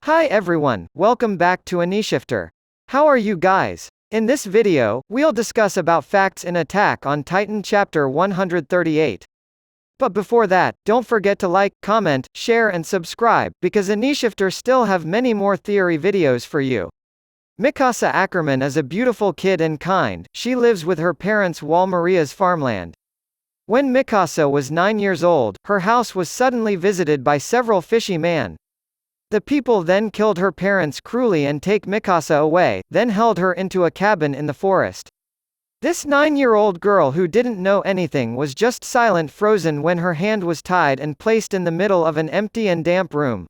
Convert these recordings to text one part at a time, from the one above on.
Hi everyone, welcome back to AniShifter. How are you guys? In this video, we'll discuss about facts in Attack on Titan chapter 138. But before that, don't forget to like, comment, share and subscribe, because AniShifter still have many more theory videos for you. Mikasa Ackerman is a beautiful kid and kind. She lives with her parents Wal Maria's farmland. When Mikasa was 9 years old, her house was suddenly visited by several fishy men. The people then killed her parents cruelly and take Mikasa away, then held her into a cabin in the forest. This 9-year-old girl who didn't know anything was just silent, frozen when her hand was tied and placed in the middle of an empty and damp room.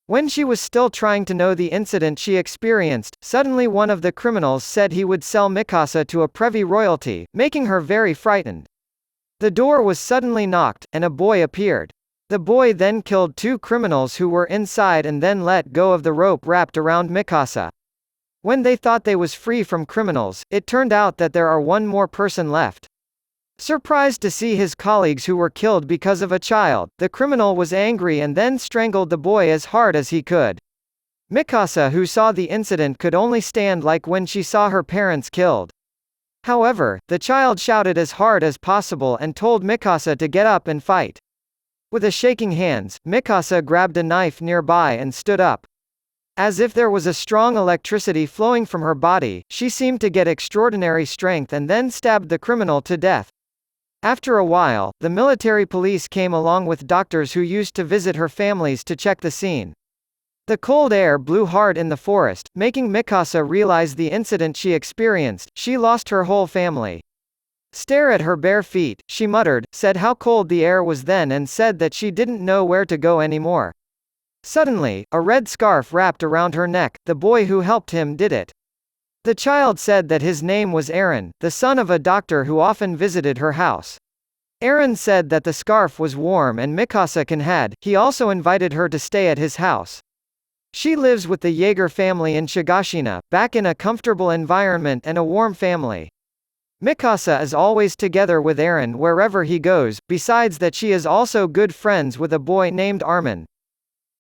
When she was still trying to know the incident she experienced, suddenly one of the criminals said he would sell Mikasa to a Previ royalty, making her very frightened. The door was suddenly knocked, and a boy appeared. The boy then killed 2 criminals who were inside and then let go of the rope wrapped around Mikasa. When they thought they was free from criminals, it turned out that there are one more person left. Surprised to see his colleagues who were killed because of a child, the criminal was angry and then strangled the boy as hard as he could. Mikasa, who saw the incident, could only stand like when she saw her parents killed. However, the child shouted as hard as possible and told Mikasa to get up and fight. With a shaking hands, Mikasa grabbed a knife nearby and stood up. As if there was a strong electricity flowing from her body, she seemed to get extraordinary strength and then stabbed the criminal to death. After a while, the military police came along with doctors who used to visit her families to check the scene. The cold air blew hard in the forest, making Mikasa realize the incident she experienced. She lost her whole family. Stare at her bare feet, she muttered, said how cold the air was then and said that she didn't know where to go anymore. Suddenly, a red scarf wrapped around her neck. The boy who helped him did it. The child said that his name was Eren, the son of a doctor who often visited her house. Eren said that the scarf was warm and Mikasa had. He also invited her to stay at his house. She lives with the Jaeger family in Shigashina, back in a comfortable environment and a warm family. Mikasa is always together with Eren wherever he goes, besides that she is also good friends with a boy named Armin.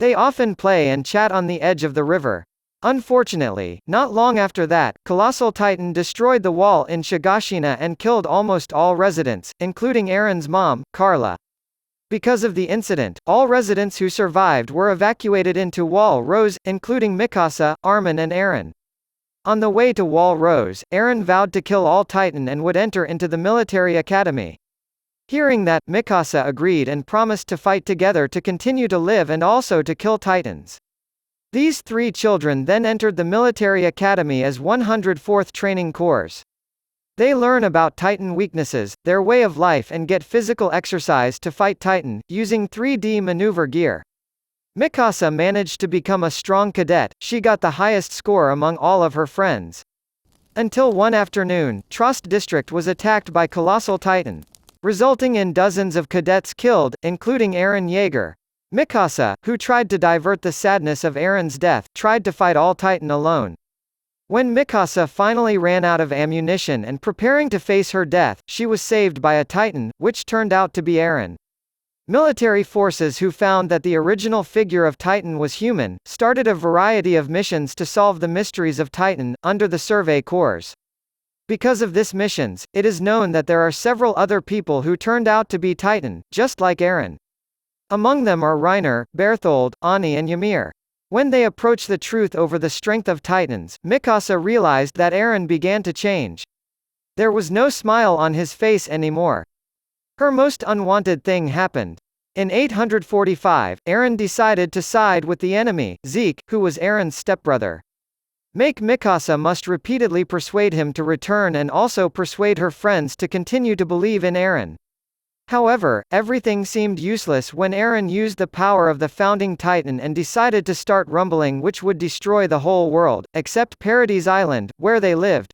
They often play and chat on the edge of the river. Unfortunately, not long after that, Colossal Titan destroyed the wall in Shigashina and killed almost all residents, including Eren's mom, Carla. Because of the incident, all residents who survived were evacuated into Wal Rose, including Mikasa, Armin and Eren. On the way to Wal Rose, Eren vowed to kill all Titan and would enter into the military academy. Hearing that, Mikasa agreed and promised to fight together to continue to live and also to kill Titans. These 3 children then entered the military academy as 104th Training Corps. They learn about Titan weaknesses, their way of life and get physical exercise to fight Titan, using 3D maneuver gear. Mikasa managed to become a strong cadet. She got the highest score among all of her friends. Until one afternoon, Trost district was attacked by Colossal Titan, resulting in dozens of cadets killed, including Eren Yeager. Mikasa, who tried to divert the sadness of Eren's death, tried to fight all Titan alone. When Mikasa finally ran out of ammunition and preparing to face her death, she was saved by a Titan, which turned out to be Eren. Military forces who found that the original figure of Titan was human, started a variety of missions to solve the mysteries of Titan, under the Survey Corps. Because of this missions, it is known that there are several other people who turned out to be Titan, just like Eren. Among them are Reiner, Berthold, Ani and Ymir. When they approach the truth over the strength of Titans, Mikasa realized that Eren began to change. There was no smile on his face anymore. Her most unwanted thing happened. In 845, Eren decided to side with the enemy, Zeke, who was Eren's stepbrother. Mikasa must repeatedly persuade him to return and also persuade her friends to continue to believe in Eren. However, everything seemed useless when Eren used the power of the founding Titan and decided to start rumbling, which would destroy the whole world, except Paradise Island, where they lived.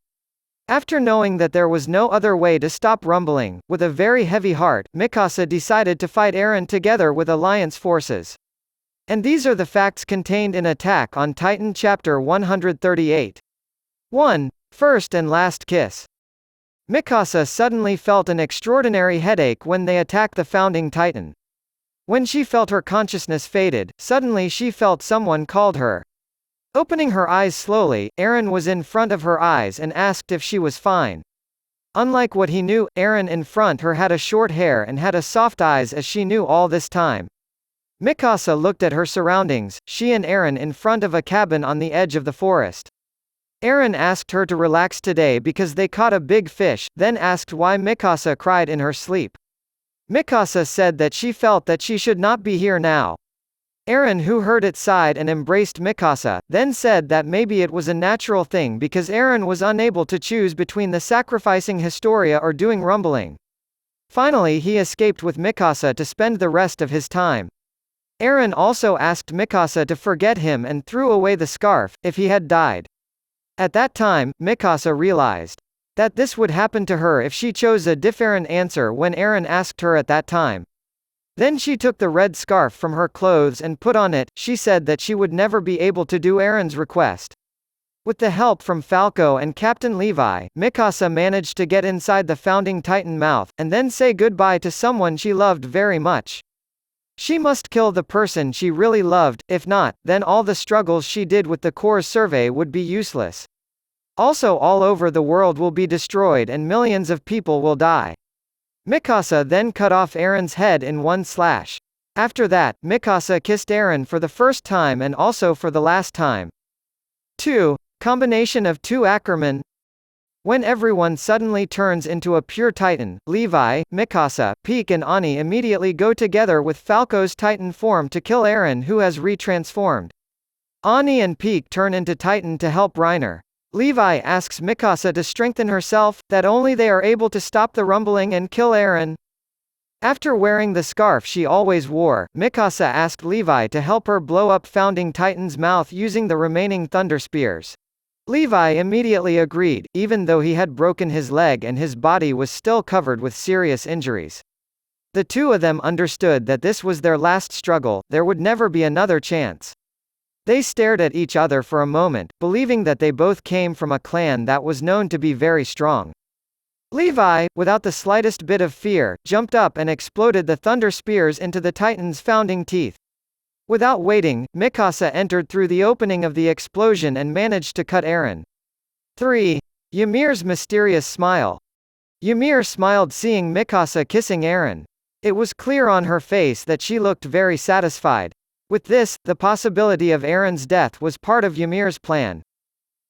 After knowing that there was no other way to stop rumbling, with a very heavy heart, Mikasa decided to fight Eren together with Alliance forces. And these are the facts contained in Attack on Titan chapter 138. 1. First and last kiss. Mikasa suddenly felt an extraordinary headache when they attacked the founding Titan. When she felt her consciousness faded, suddenly she felt someone called her. Opening her eyes slowly, Eren was in front of her eyes and asked if she was fine. Unlike what he knew, Eren in front her had a short hair and had a soft eyes as she knew all this time. Mikasa looked at her surroundings, she and Eren in front of a cabin on the edge of the forest. Eren asked her to relax today because they caught a big fish, then asked why Mikasa cried in her sleep. Mikasa said that she felt that she should not be here now. Eren, who heard it, sighed and embraced Mikasa, then said that maybe it was a natural thing because Eren was unable to choose between the sacrificing Historia or doing rumbling. Finally he escaped with Mikasa to spend the rest of his time. Eren also asked Mikasa to forget him and threw away the scarf, if he had died. At that time, Mikasa realized that this would happen to her if she chose a different answer when Eren asked her at that time. Then she took the red scarf from her clothes and put on it. She said that she would never be able to do Eren's request. With the help from Falco and Captain Levi, Mikasa managed to get inside the founding titan mouth, and then say goodbye to someone she loved very much. She must kill the person she really loved, if not, then all the struggles she did with the Corps survey would be useless. Also all over the world will be destroyed and millions of people will die. Mikasa then cut off Eren's head in one slash. After that, Mikasa kissed Eren for the first time and also for the last time. 2. Combination of two Ackerman. When everyone suddenly turns into a pure Titan, Levi, Mikasa, Pieck and Ani immediately go together with Falco's Titan form to kill Eren, who has retransformed. Ani and Pieck turn into Titan to help Reiner. Levi asks Mikasa to strengthen herself, that only they are able to stop the rumbling and kill Eren. After wearing the scarf she always wore, Mikasa asked Levi to help her blow up Founding Titan's mouth using the remaining thunder spears. Levi immediately agreed, even though he had broken his leg and his body was still covered with serious injuries. The two of them understood that this was their last struggle, there would never be another chance. They stared at each other for a moment, believing that they both came from a clan that was known to be very strong. Levi, without the slightest bit of fear, jumped up and exploded the thunder spears into the Titan's founding teeth. Without waiting, Mikasa entered through the opening of the explosion and managed to cut Eren. 3. Ymir's mysterious smile. Ymir smiled seeing Mikasa kissing Eren. It was clear on her face that she looked very satisfied. With this, the possibility of Eren's death was part of Ymir's plan.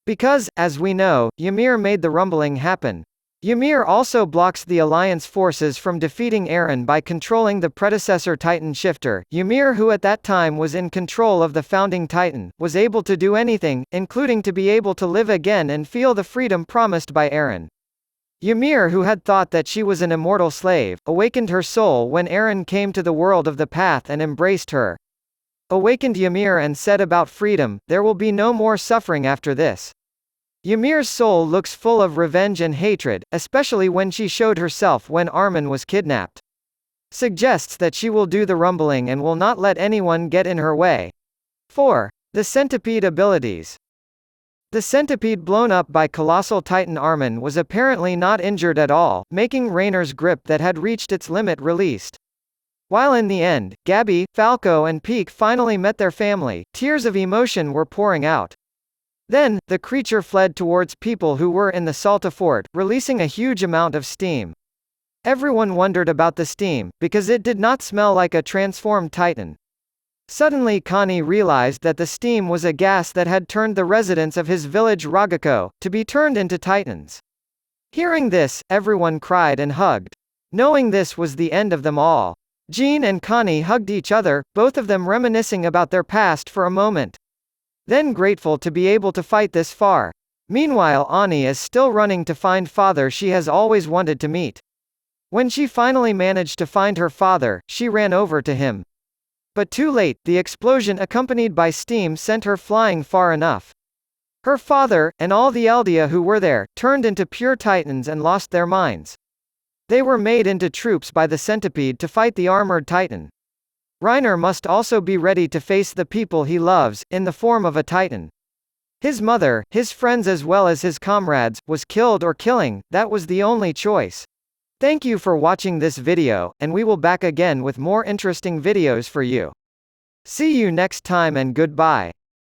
Because, as we know, Ymir made the rumbling happen. Ymir also blocks the Alliance forces from defeating Eren by controlling the predecessor Titan shifter. Ymir, who at that time was in control of the founding Titan, was able to do anything, including to be able to live again and feel the freedom promised by Eren. Ymir, who had thought that she was an immortal slave, awakened her soul when Eren came to the world of the path and embraced her. Awakened Ymir and said about freedom, there will be no more suffering after this. Ymir's soul looks full of revenge and hatred, especially when she showed herself when Armin was kidnapped. Suggests that she will do the rumbling and will not let anyone get in her way. 4. The centipede abilities. The centipede blown up by colossal Titan Armin was apparently not injured at all, making Reiner's grip that had reached its limit released. While in the end, Gabi, Falco and Pieck finally met their family, tears of emotion were pouring out. Then, the creature fled towards people who were in the Salta fort, releasing a huge amount of steam. Everyone wondered about the steam, because it did not smell like a transformed Titan. Suddenly Connie realized that the steam was a gas that had turned the residents of his village Ragako, to be turned into Titans. Hearing this, everyone cried and hugged. Knowing this was the end of them all. Jean and Connie hugged each other, both of them reminiscing about their past for a moment. Then grateful to be able to fight this far. Meanwhile Ani is still running to find father she has always wanted to meet. When she finally managed to find her father, she ran over to him. But too late, the explosion accompanied by steam sent her flying far enough. Her father, and all the Eldia who were there, turned into pure Titans and lost their minds. They were made into troops by the centipede to fight the armored Titan. Reiner must also be ready to face the people he loves, in the form of a Titan. His mother, his friends as well as his comrades, was killed or killing, that was the only choice. Thank you for watching this video, and we will back again with more interesting videos for you. See you next time and goodbye.